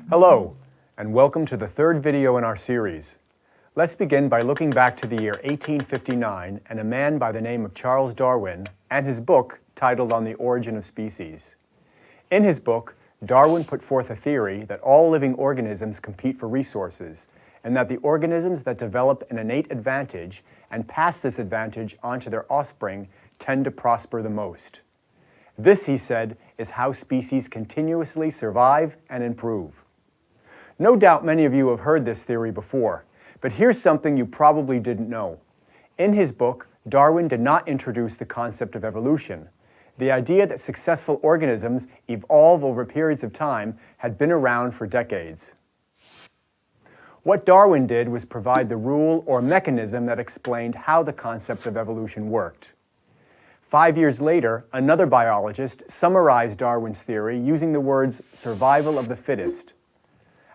Hello, and welcome to the third video in our series. Let's begin by looking back to the year 1859 and a man by the name of Charles Darwin and his book titled On the Origin of Species. In his book, Darwin put forth a theory that all living organisms compete for resources, and that the organisms that develop an innate advantage and pass this advantage on to their offspring tend to prosper the most. This, he said, is how species continuously survive and improve. No doubt many of you have heard this theory before, but here's something you probably didn't know. In his book, Darwin did not introduce the concept of evolution. The idea that successful organisms evolve over periods of time had been around for decades. What Darwin did was provide the rule or mechanism that explained how the concept of evolution worked. 5 years later, another biologist summarized Darwin's theory using the words survival of the fittest.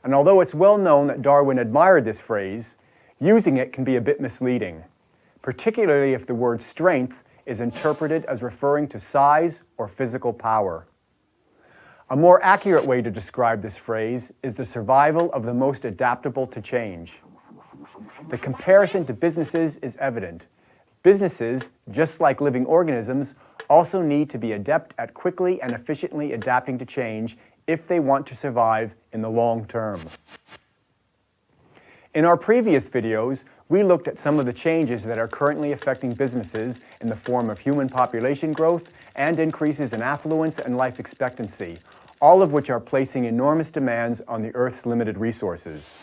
And although it's well known that Darwin admired this phrase, using it can be a bit misleading, particularly if the word strength is interpreted as referring to size or physical power. A more accurate way to describe this phrase is the survival of the most adaptable to change. The comparison to businesses is evident. Businesses, just like living organisms, also need to be adept at quickly and efficiently adapting to change if they want to survive in the long term. In our previous videos, we looked at some of the changes that are currently affecting businesses in the form of human population growth and increases in affluence and life expectancy, all of which are placing enormous demands on the Earth's limited resources.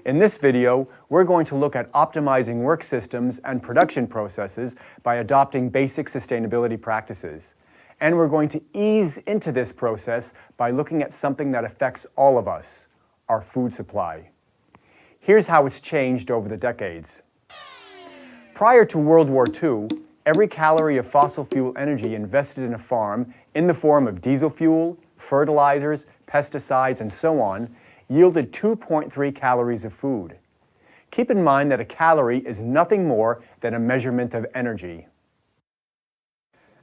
In this video, we're going to look at optimizing work systems and production processes by adopting basic sustainability practices. And we're going to ease into this process by looking at something that affects all of us, our food supply. Here's how it's changed over the decades. Prior to World War II, every calorie of fossil fuel energy invested in a farm in the form of diesel fuel, fertilizers, pesticides, and so on, yielded 2.3 calories of food. Keep in mind that a calorie is nothing more than a measurement of energy.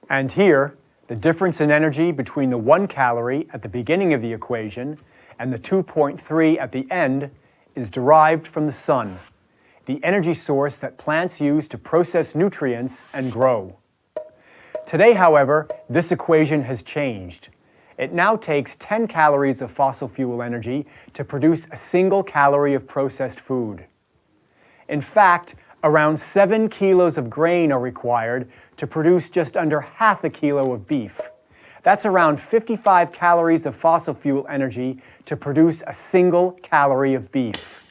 And here, the difference in energy between the 1 calorie at the beginning of the equation and the 2.3 at the end is derived from the sun, the energy source that plants use to process nutrients and grow. Today, however, this equation has changed. It now takes 10 calories of fossil fuel energy to produce a single calorie of processed food. In fact, around 7 kilos of grain are required to produce just under half a kilo of beef. That's around 55 calories of fossil fuel energy to produce a single calorie of beef.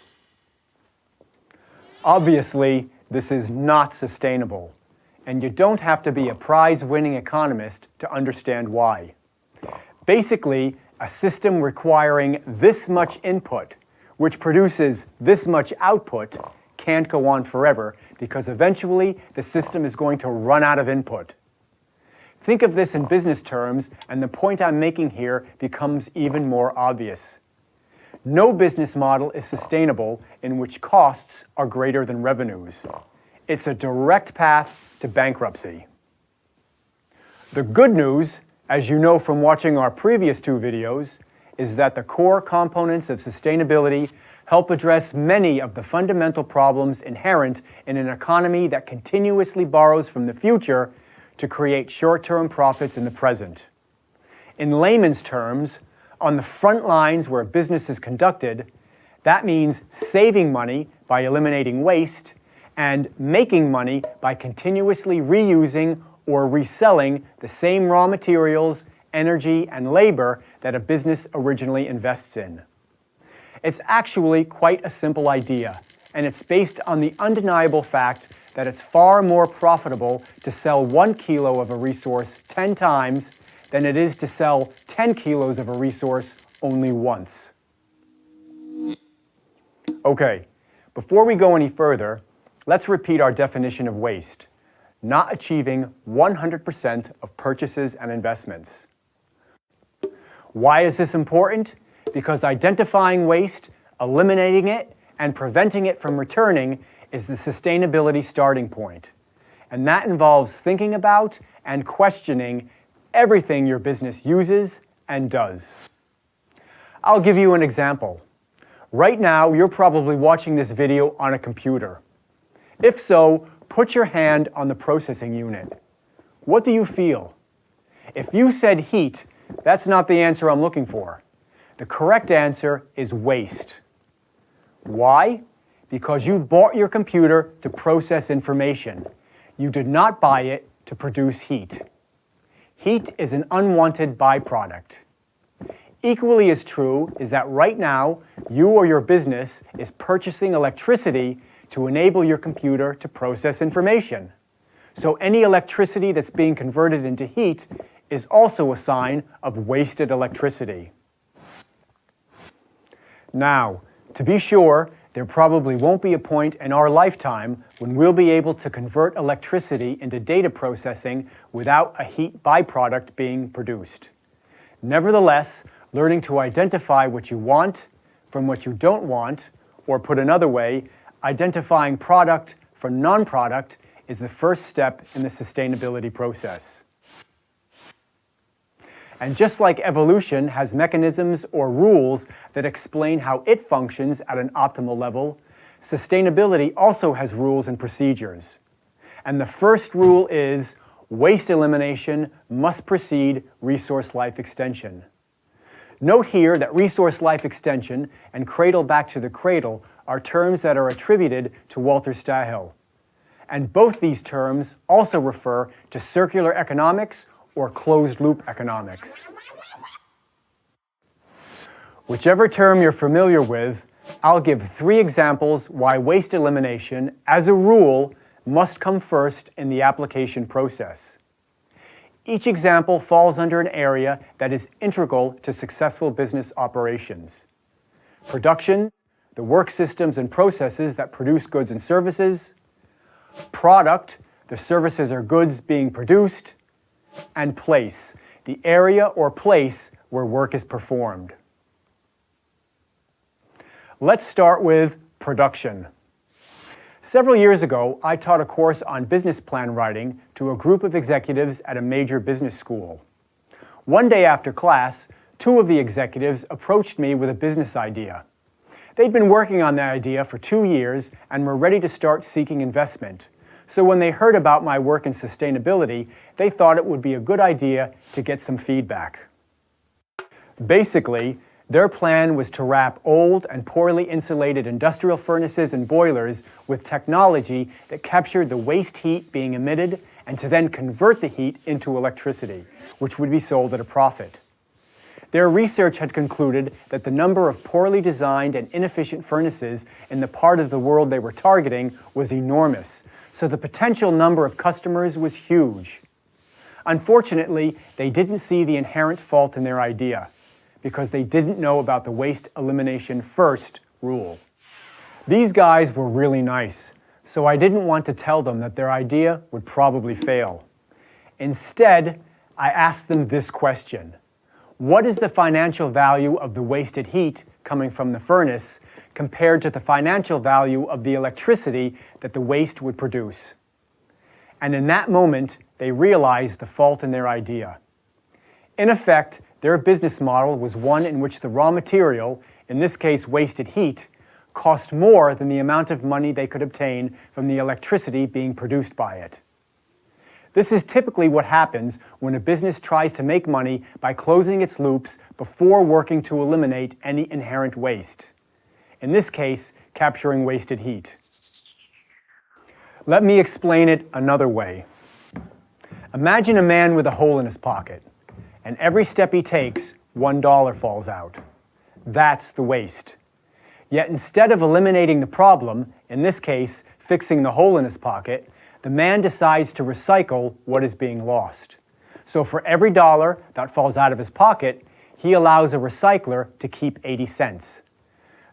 Obviously, this is not sustainable, and you don't have to be a prize-winning economist to understand why. Basically, a system requiring this much input, which produces this much output, can't go on forever because eventually the system is going to run out of input. Think of this in business terms, and the point I'm making here becomes even more obvious. No business model is sustainable in which costs are greater than revenues. It's a direct path to bankruptcy. The good news, as you know from watching our previous 2 videos, is that the core components of sustainability help address many of the fundamental problems inherent in an economy that continuously borrows from the future to create short-term profits in the present. In layman's terms, on the front lines where business is conducted, that means saving money by eliminating waste and making money by continuously reusing or reselling the same raw materials, energy, and labor that a business originally invests in. It's actually quite a simple idea, and it's based on the undeniable fact that it's far more profitable to sell 1 kilo of a resource 10 times than it is to sell 10 kilos of a resource only once. Okay, before we go any further, let's repeat our definition of waste: not achieving 100% of purchases and investments. Why is this important? Because identifying waste, eliminating it, and preventing it from returning is the sustainability starting point. And that involves thinking about and questioning everything your business uses and does. I'll give you an example. Right now, you're probably watching this video on a computer. If so, put your hand on the processing unit. What do you feel? If you said heat, that's not the answer I'm looking for. The correct answer is waste. Why? Because you bought your computer to process information. You did not buy it to produce heat. Heat is an unwanted byproduct. Equally as true is that right now, you or your business is purchasing electricity to enable your computer to process information. So any electricity that's being converted into heat is also a sign of wasted electricity. Now, to be sure, there probably won't be a point in our lifetime when we'll be able to convert electricity into data processing without a heat byproduct being produced. Nevertheless, learning to identify what you want from what you don't want, or put another way, identifying product from non-product, is the first step in the sustainability process. And just like evolution has mechanisms or rules that explain how it functions at an optimal level, sustainability also has rules and procedures. And the first rule is waste elimination must precede resource life extension. Note here that resource life extension and cradle back to the cradle are terms that are attributed to Walter Stahill. And both these terms also refer to circular economics or closed-loop economics. Whichever term you're familiar with, I'll give 3 examples why waste elimination, as a rule, must come first in the application process. Each example falls under an area that is integral to successful business operations. Production, the work systems and processes that produce goods and services. Product, the services or goods being produced. And place, the area or place where work is performed. Let's start with production. Several years ago, I taught a course on business plan writing to a group of executives at a major business school. One day after class, 2 of the executives approached me with a business idea. They'd been working on the idea for 2 years and were ready to start seeking investment. So when they heard about my work in sustainability, they thought it would be a good idea to get some feedback. Basically, their plan was to wrap old and poorly insulated industrial furnaces and boilers with technology that captured the waste heat being emitted and to then convert the heat into electricity, which would be sold at a profit. Their research had concluded that the number of poorly designed and inefficient furnaces in the part of the world they were targeting was enormous, so the potential number of customers was huge. Unfortunately, they didn't see the inherent fault in their idea, because they didn't know about the waste elimination first rule. These guys were really nice, so I didn't want to tell them that their idea would probably fail. Instead, I asked them this question: what is the financial value of the wasted heat coming from the furnace compared to the financial value of the electricity that the waste would produce? And in that moment, they realized the fault in their idea. In effect, their business model was one in which the raw material, in this case wasted heat, cost more than the amount of money they could obtain from the electricity being produced by it. This is typically what happens when a business tries to make money by closing its loops before working to eliminate any inherent waste. In this case, capturing wasted heat. Let me explain it another way. Imagine a man with a hole in his pocket, and every step he takes, $1 falls out. That's the waste. Yet instead of eliminating the problem, in this case, fixing the hole in his pocket, the man decides to recycle what is being lost. So for every $1 that falls out of his pocket, he allows a recycler to keep 80 cents.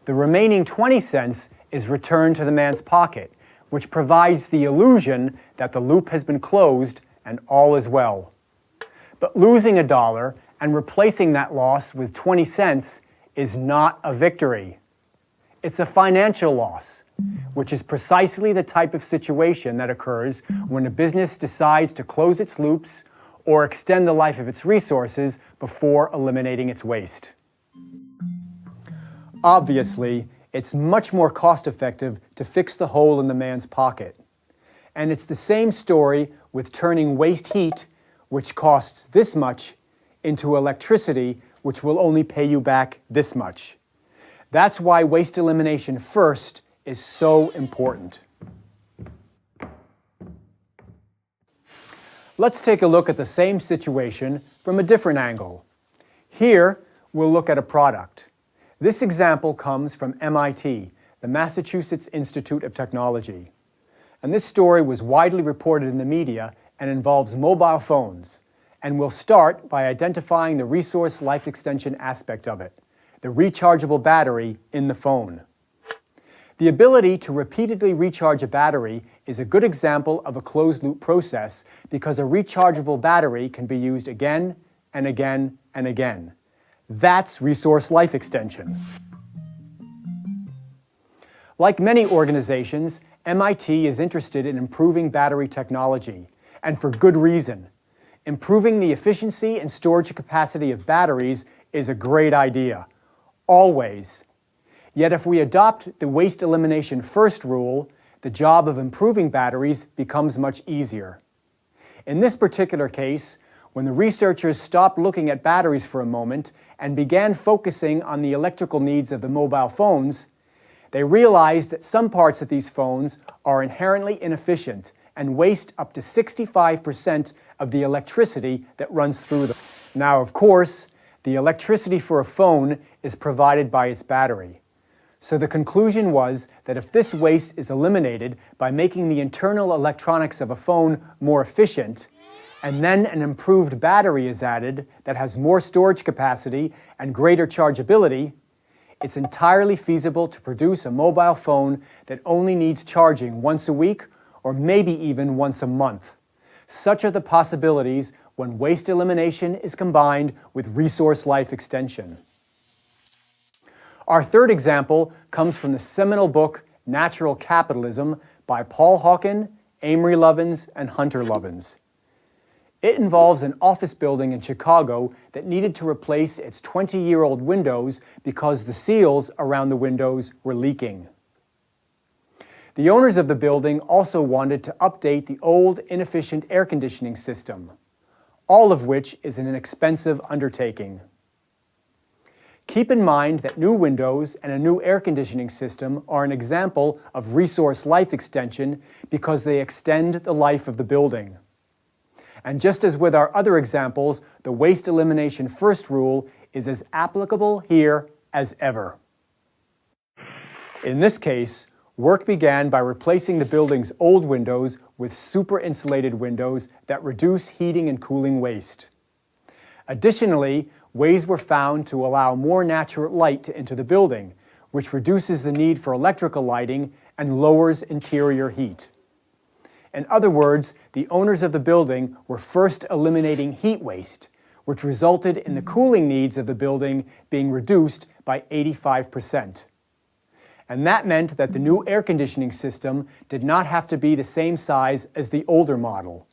The remaining 20 cents is returned to the man's pocket, which provides the illusion that the loop has been closed and all is well. But losing $1 and replacing that loss with 20 cents is not a victory. It's a financial loss, which is precisely the type of situation that occurs when a business decides to close its loops or extend the life of its resources before eliminating its waste. Obviously, it's much more cost-effective to fix the hole in the man's pocket. And it's the same story with turning waste heat, which costs this much, into electricity, which will only pay you back this much. That's why waste elimination first is so important. Let's take a look at the same situation from a different angle. Here, we'll look at a product. This example comes from MIT, the Massachusetts Institute of Technology. And this story was widely reported in the media and involves mobile phones. And we'll start by identifying the resource life extension aspect of it, the rechargeable battery in the phone. The ability to repeatedly recharge a battery is a good example of a closed-loop process because a rechargeable battery can be used again and again and again. That's resource life extension. Like many organizations, MIT is interested in improving battery technology, and for good reason. Improving the efficiency and storage capacity of batteries is a great idea, always. Yet if we adopt the waste elimination first rule, the job of improving batteries becomes much easier. In this particular case, when the researchers stopped looking at batteries for a moment and began focusing on the electrical needs of the mobile phones, they realized that some parts of these phones are inherently inefficient and waste up to 65% of the electricity that runs through them. Now, of course, the electricity for a phone is provided by its battery. So the conclusion was that if this waste is eliminated by making the internal electronics of a phone more efficient, and then an improved battery is added that has more storage capacity and greater chargeability, it's entirely feasible to produce a mobile phone that only needs charging once a week or maybe even once a month. Such are the possibilities when waste elimination is combined with resource life extension. Our third example comes from the seminal book Natural Capitalism by Paul Hawken, Amory Lovins, and Hunter Lovins. It involves an office building in Chicago that needed to replace its 20-year-old windows because the seals around the windows were leaking. The owners of the building also wanted to update the old, inefficient air conditioning system, all of which is an expensive undertaking. Keep in mind that new windows and a new air conditioning system are an example of resource life extension because they extend the life of the building. And just as with our other examples, the waste elimination first rule is as applicable here as ever. In this case, work began by replacing the building's old windows with super-insulated windows that reduce heating and cooling waste. Additionally, ways were found to allow more natural light to enter the building, which reduces the need for electrical lighting and lowers interior heat. In other words, the owners of the building were first eliminating heat waste, which resulted in the cooling needs of the building being reduced by 85%. And that meant that the new air conditioning system did not have to be the same size as the older model.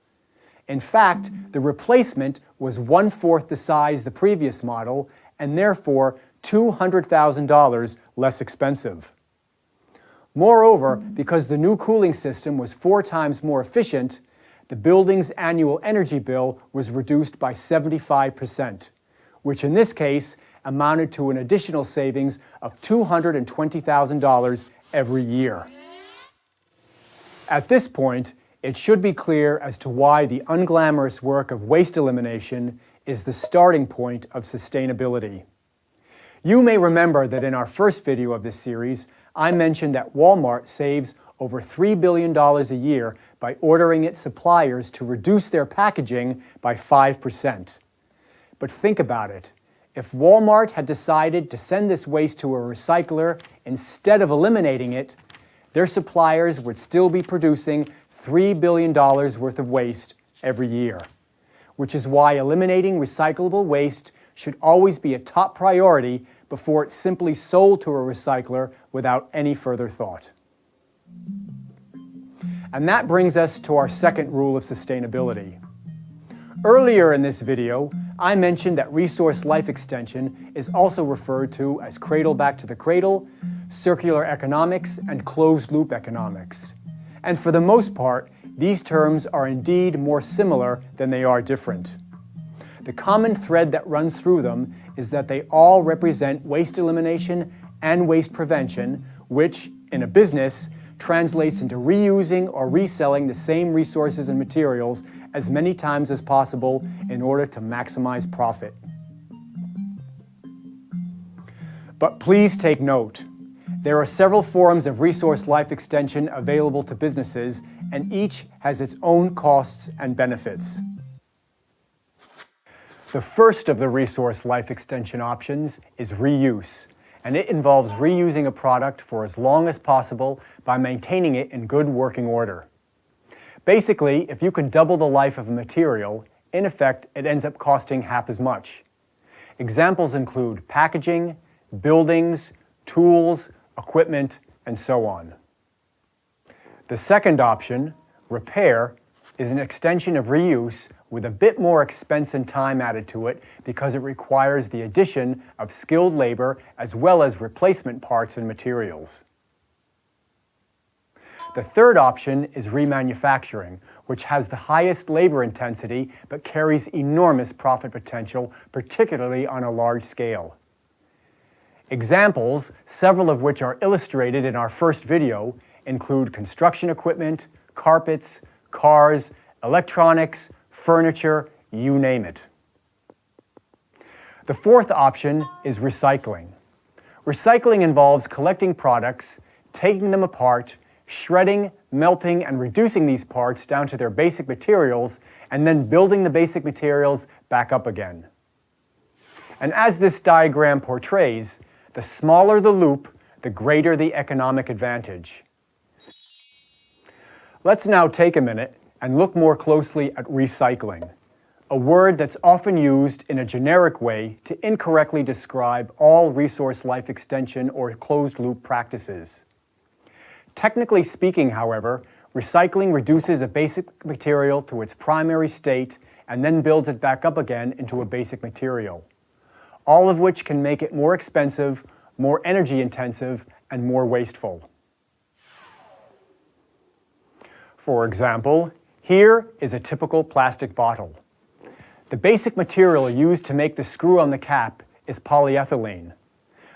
In fact, the replacement was 1/4 the size the previous model and therefore $200,000 less expensive. Moreover, because the new cooling system was 4 times more efficient, the building's annual energy bill was reduced by 75%, which in this case amounted to an additional savings of $220,000 every year. At this point, it should be clear as to why the unglamorous work of waste elimination is the starting point of sustainability. You may remember that in our first video of this series, I mentioned that Walmart saves over $3 billion a year by ordering its suppliers to reduce their packaging by 5%. But think about it. If Walmart had decided to send this waste to a recycler instead of eliminating it, their suppliers would still be producing $3 billion worth of waste every year, which is why eliminating recyclable waste should always be a top priority before it's simply sold to a recycler without any further thought. And that brings us to our second rule of sustainability. Earlier in this video, I mentioned that resource life extension is also referred to as cradle back to the cradle, circular economics, and closed-loop economics. And for the most part, these terms are indeed more similar than they are different. The common thread that runs through them is that they all represent waste elimination and waste prevention, which, in a business, translates into reusing or reselling the same resources and materials as many times as possible in order to maximize profit. But please take note. There are several forms of resource life extension available to businesses, and each has its own costs and benefits. The first of the resource life extension options is reuse, and it involves reusing a product for as long as possible by maintaining it in good working order. Basically, if you can double the life of a material, in effect, it ends up costing half as much. Examples include packaging, buildings, tools, equipment, and so on. The second option, repair, is an extension of reuse with a bit more expense and time added to it because it requires the addition of skilled labor as well as replacement parts and materials. The third option is remanufacturing, which has the highest labor intensity but carries enormous profit potential, particularly on a large scale. Examples, several of which are illustrated in our first video, include construction equipment, carpets, cars, electronics, furniture, you name it. The fourth option is recycling. Recycling involves collecting products, taking them apart, shredding, melting, and reducing these parts down to their basic materials, and then building the basic materials back up again. And as this diagram portrays, the smaller the loop, the greater the economic advantage. Let's now take a minute and look more closely at recycling, a word that's often used in a generic way to incorrectly describe all resource life extension or closed-loop practices. Technically speaking, however, recycling reduces a basic material to its primary state and then builds it back up again into a basic material, all of which can make it more expensive, more energy intensive, and more wasteful. For example, here is a typical plastic bottle. The basic material used to make the screw on the cap is polyethylene.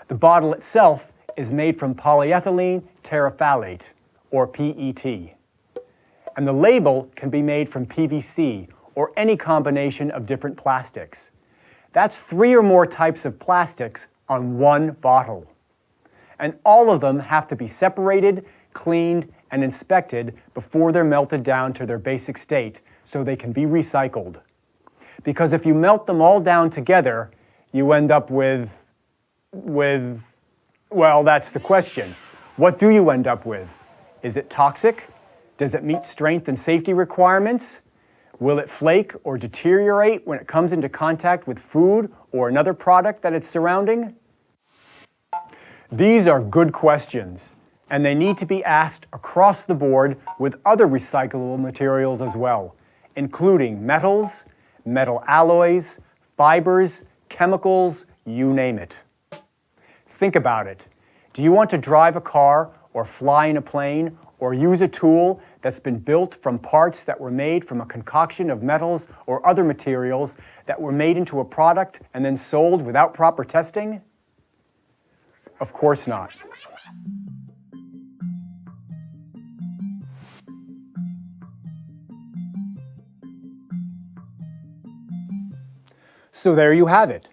The bottle itself is made from polyethylene terephthalate, or PET. And the label can be made from PVC, or any combination of different plastics. That's 3 or more types of plastics on one bottle. And all of them have to be separated, cleaned, and inspected before they're melted down to their basic state so they can be recycled. Because if you melt them all down together, you end up with, well, that's the question. What do you end up with? Is it toxic? Does it meet strength and safety requirements? Will it flake or deteriorate when it comes into contact with food or another product that it's surrounding? These are good questions, and they need to be asked across the board with other recyclable materials as well, including metals, metal alloys, fibers, chemicals, you name it. Think about it. Do you want to drive a car or fly in a plane or use a tool that's been built from parts that were made from a concoction of metals or other materials that were made into a product and then sold without proper testing? Of course not. So there you have it.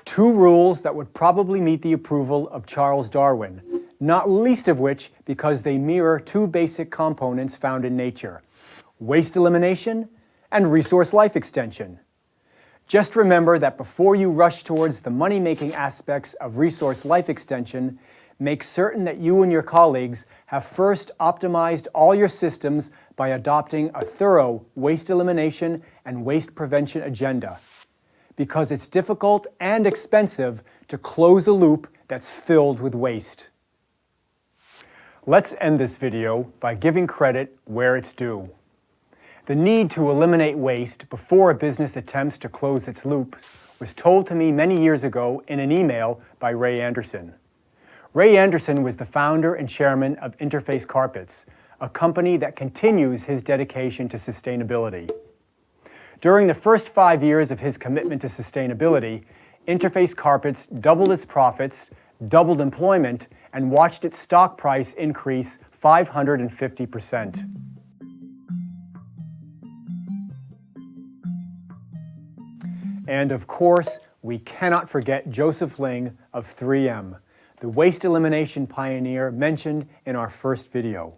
2 rules that would probably meet the approval of Charles Darwin, not least of which because they mirror 2 basic components found in nature: waste elimination and resource life extension. Just remember that before you rush towards the money-making aspects of resource life extension, make certain that you and your colleagues have first optimized all your systems by adopting a thorough waste elimination and waste prevention agenda, because it's difficult and expensive to close a loop that's filled with waste. Let's end this video by giving credit where it's due. The need to eliminate waste before a business attempts to close its loops was told to me many years ago in an email by Ray Anderson. Ray Anderson was the founder and chairman of Interface Carpets, a company that continues his dedication to sustainability. During the first 5 years of his commitment to sustainability, Interface Carpets doubled its profits, doubled employment, and watched its stock price increase 550%. And of course, we cannot forget Joseph Ling of 3M, the waste elimination pioneer mentioned in our first video.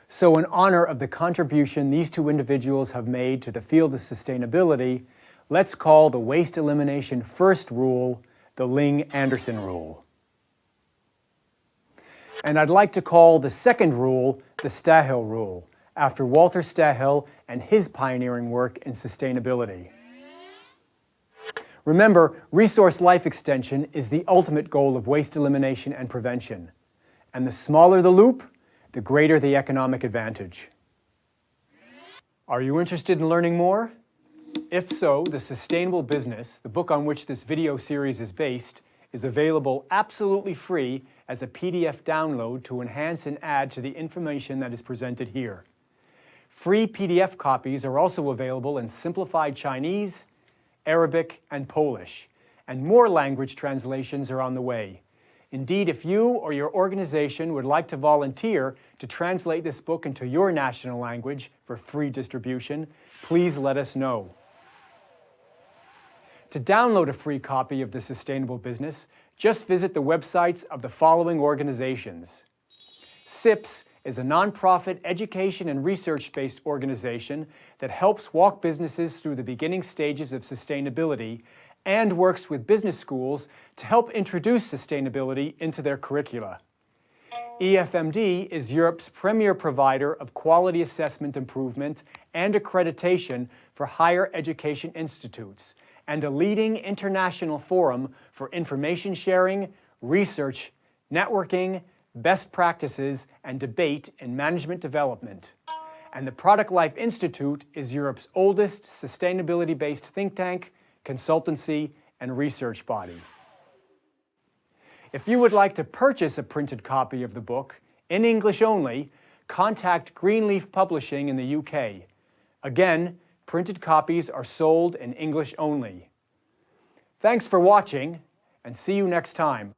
So in honor of the contribution these two individuals have made to the field of sustainability, let's call the waste elimination first rule the Ling-Anderson rule. And I'd like to call the second rule the Stahill rule, after Walter Stahill and his pioneering work in sustainability. Remember, resource life extension is the ultimate goal of waste elimination and prevention. And the smaller the loop, the greater the economic advantage. Are you interested in learning more? If so, The Sustainable Business, the book on which this video series is based, is available absolutely free as a PDF download to enhance and add to the information that is presented here. Free PDF copies are also available in simplified Chinese, Arabic, and Polish, and more language translations are on the way. Indeed, if you or your organization would like to volunteer to translate this book into your national language for free distribution, please let us know. To download a free copy of The Sustainable Business, just visit the websites of the following organizations. CIPS is a nonprofit education and research-based organization that helps walk businesses through the beginning stages of sustainability and works with business schools to help introduce sustainability into their curricula. EFMD is Europe's premier provider of quality assessment improvement and accreditation for higher education institutes, and a leading international forum for information sharing, research, networking, best practices, and debate in management development. And the Product Life Institute is Europe's oldest sustainability-based think tank, consultancy, and research body. If you would like to purchase a printed copy of the book, in English only, contact Greenleaf Publishing in the UK. Again, printed copies are sold in English only. Thanks for watching, and see you next time.